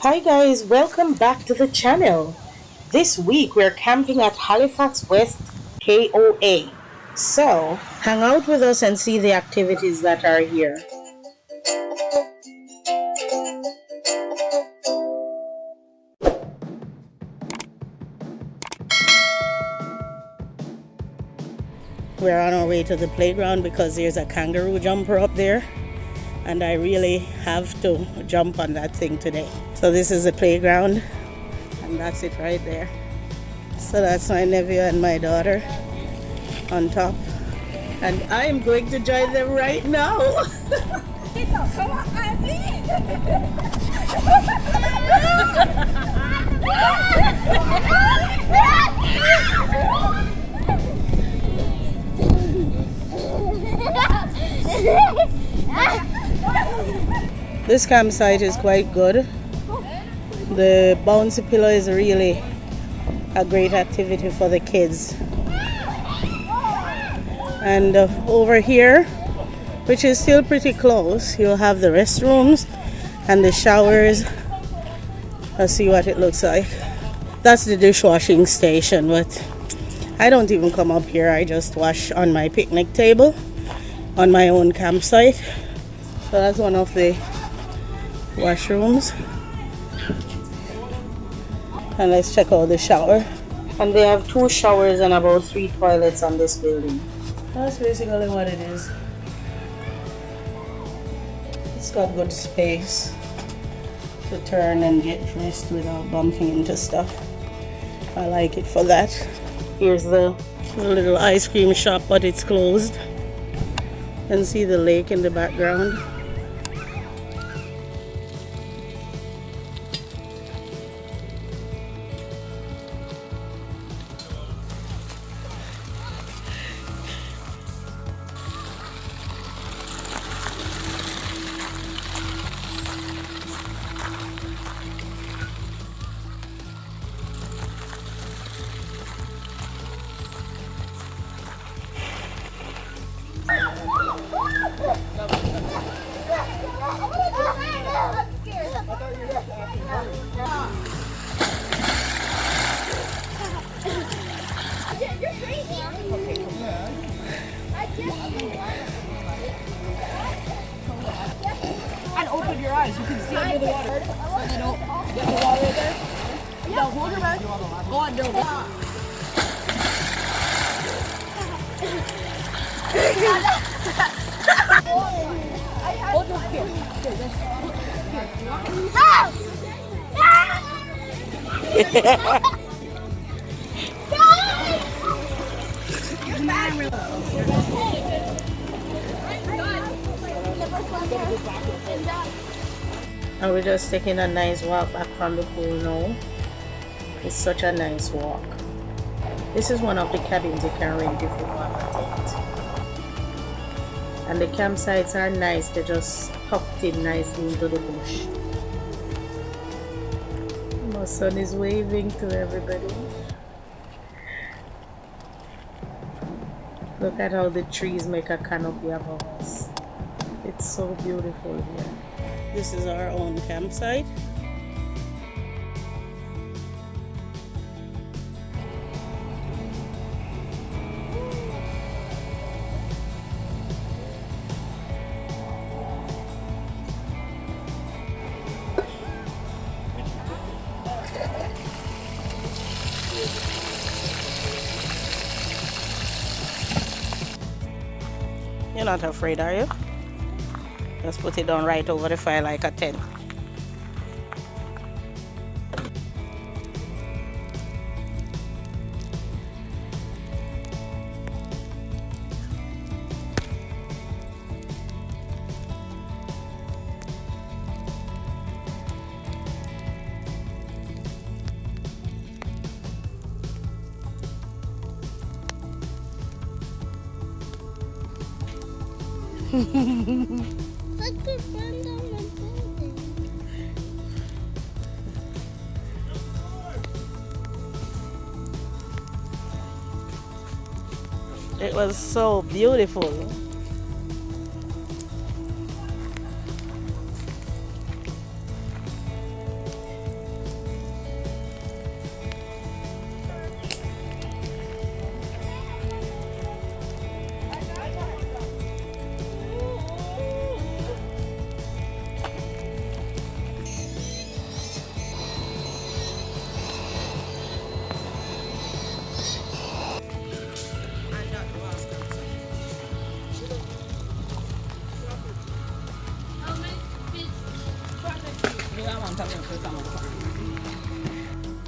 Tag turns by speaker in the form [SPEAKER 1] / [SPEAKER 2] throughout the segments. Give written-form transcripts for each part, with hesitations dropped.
[SPEAKER 1] Hi guys, welcome back to the channel. This week we're camping at Halifax West KOA. So, hang out with us and see the activities that are here. We're on our way to the playground because there's a kangaroo jumper up there. And I really have to jump on that thing today. So this is the playground, and that's it right there. So that's my nephew and my daughter on top. And I am going to join them right now. This campsite is quite good. The bouncy pillow is really a great activity for the kids. And over here, which is still pretty close, you'll have the restrooms and the showers. Let's see what it looks like. That's the dishwashing station, but I don't even come up here. I just wash on my picnic table on my own campsite. So that's one of the washrooms. And let's check out the shower. And they have 2 showers and about 3 toilets on this building. That's basically what it is. It's got good space to turn and get dressed without bumping into stuff. I like it for that. Here's the little ice cream shop, but it's closed. You can see the lake in the background.
[SPEAKER 2] And open your eyes. You can see under the water. You know, get the water in there. Yeah, hold your breath. Go on, no. Hold your here.
[SPEAKER 1] And we're just taking a nice walk back from the pool now. It's such a nice walk. This is one of the cabins you can rent if you want it. And the campsites are nice, they're just tucked in nicely into the bush. My son is waving to everybody. Look at how the trees make a canopy above us. It's so beautiful here. This is our own campsite. You're not afraid, are you? Just put it down right over the fire like a tent. It was so beautiful.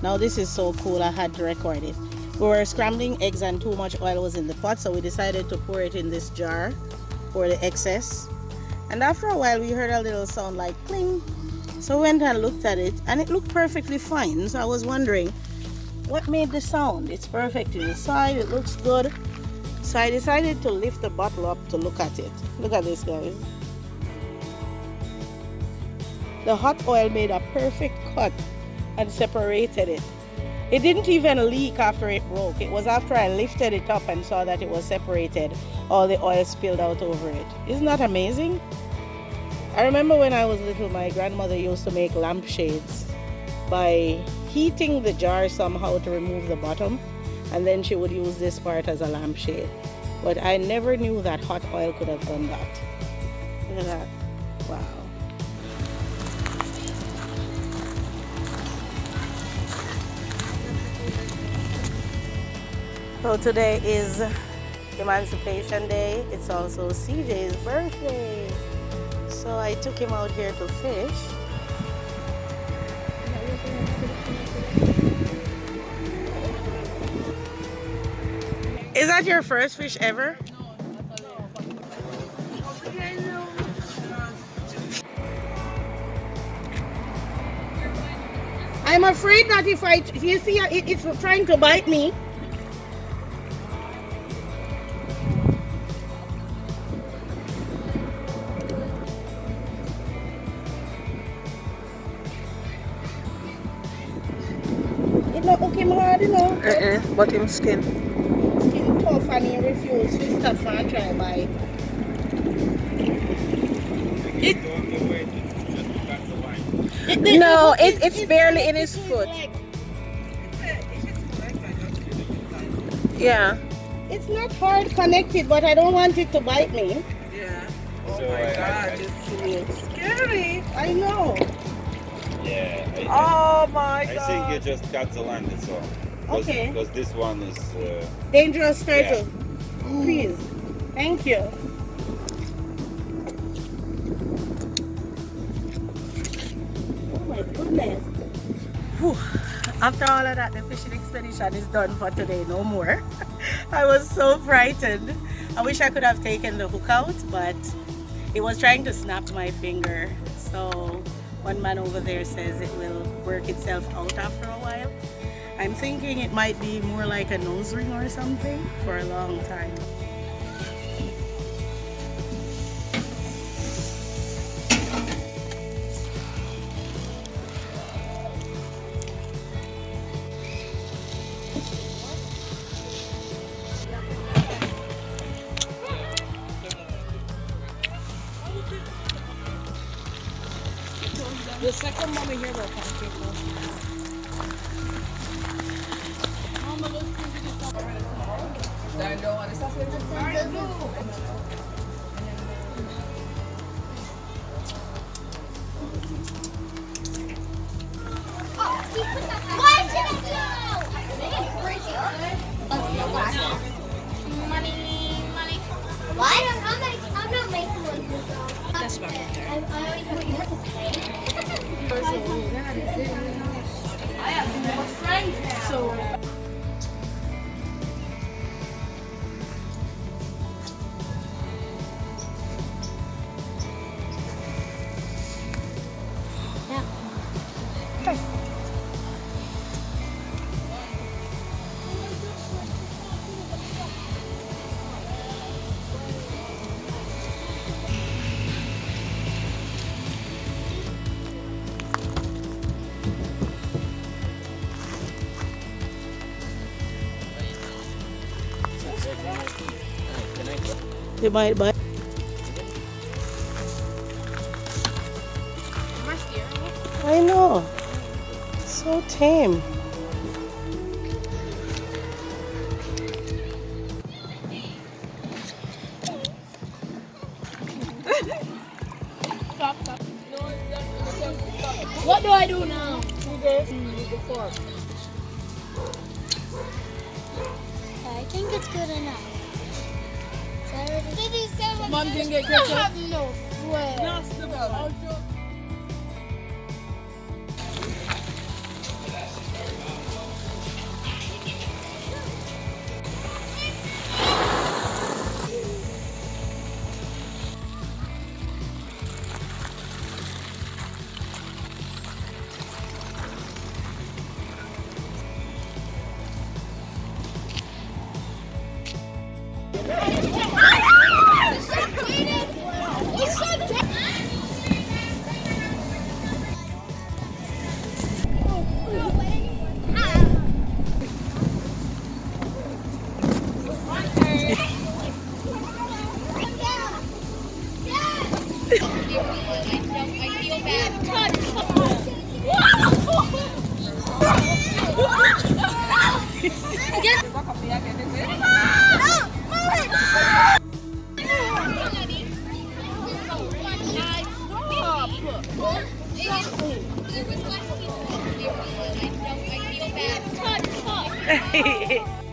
[SPEAKER 1] Now this is so cool, I had to record it. We were scrambling eggs and too much oil was in the pot, so we decided to pour it in this jar for the excess. And after a while we heard a little sound like cling. So we went and looked at it and it looked perfectly fine. So I was wondering what made the sound. It's perfect inside, it looks good. So I decided to lift the bottle up to look at it. Look at this, guys. The hot oil made a perfect cut and separated it. It didn't even leak after it broke. It was after I lifted it up and saw that it was separated, all the oil spilled out over it. Isn't that amazing? I remember when I was little, my grandmother used to make lampshades by heating the jar somehow to remove the bottom, and then she would use this part as a lampshade. But I never knew that hot oil could have done that. Look at that. Wow. So today is Emancipation Day. It's also CJ's birthday. So I took him out here to fish. Is that your first fish ever? I'm afraid that if you see it's trying to bite me. It's not okay, hard, you know.
[SPEAKER 3] But him skin.
[SPEAKER 1] Skin tough and he refused to stop for a try bite.
[SPEAKER 3] No, it's barely in his foot. Yeah.
[SPEAKER 1] It's not hard connected, but I don't want it to bite me.
[SPEAKER 3] Yeah.
[SPEAKER 4] Oh my God,
[SPEAKER 3] It's scary.
[SPEAKER 1] I know.
[SPEAKER 4] Yeah.
[SPEAKER 3] Oh my
[SPEAKER 4] I
[SPEAKER 3] God.
[SPEAKER 4] think you just cut the line, that's all.
[SPEAKER 1] Okay.
[SPEAKER 4] Because this one is...
[SPEAKER 1] Dangerous turtle. Please. Thank you. Oh my goodness.
[SPEAKER 3] Whew. After all of that, the fishing expedition is done for today, no more. I was so frightened. I wish I could have taken the hook out, but it was trying to snap my finger. So one man over there says it will work itself out after a while. I'm thinking it might be more like a nose ring or something for a long time.
[SPEAKER 2] The second mommy here will pancake. Mama, let's see if we can stop already
[SPEAKER 5] Money. Why? I'm not making one.
[SPEAKER 2] That's back up there.
[SPEAKER 5] I already put you have to pay.
[SPEAKER 2] I have more friends now. So.
[SPEAKER 1] They might bite. I know. So tame.
[SPEAKER 5] What do I do now? I think it's good enough.
[SPEAKER 2] Mom didn't get
[SPEAKER 5] I have no way. Touch.